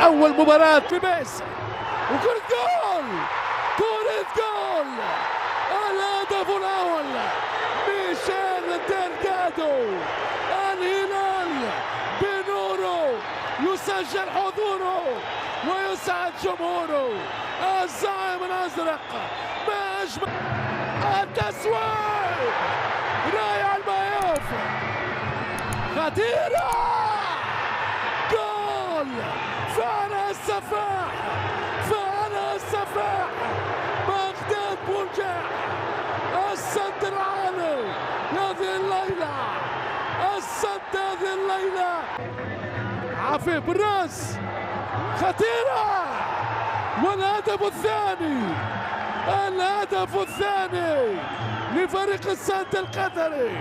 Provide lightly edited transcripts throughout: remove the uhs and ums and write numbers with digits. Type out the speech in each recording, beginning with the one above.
أول مباراة لميسي وكرة جول، كرة جول، الهدف الأول ميشيل ديلغادو. الهلال بنوره يسجل حضوره ويسعد جمهوره. الزعيم الأزرق ما أجمل التسويق، رايع المايوف، خطيرة، جول، فعلا السفاح، فعلا السفاح، بغداد بونجاح، السد العالي هذه الليلة، السد هذه الليلة. عفيف بالراس، خطيرة، والهدف الثاني، الهدف الثاني لفريق السد القطري.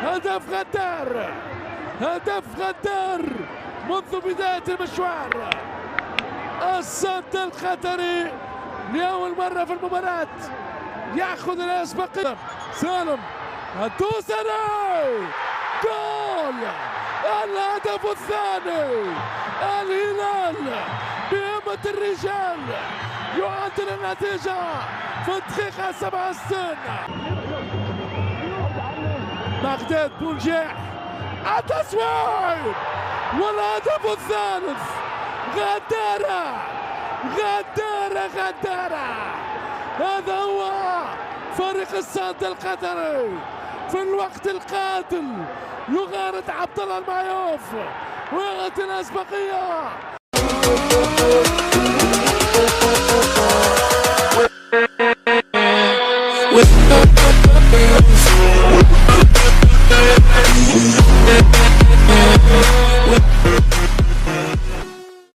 هدف غدار، هدف غدار منذ بداية المشوار. السد القطري لأول مرة في المباراة يأخذ الأسبقية. سالم الدوسري، جول، الهدف الثاني. الهلال بهمة الرجال يعدل النتيجة في الدقيقة 67. بغداد بونجاح، التسويق والهدف الثالث. غدارة، غدارة، غدارة. هذا هو فريق السد القطري في الوقت القاتل، يغارد عبد الله المعيوف ويعطي الأسبقية. with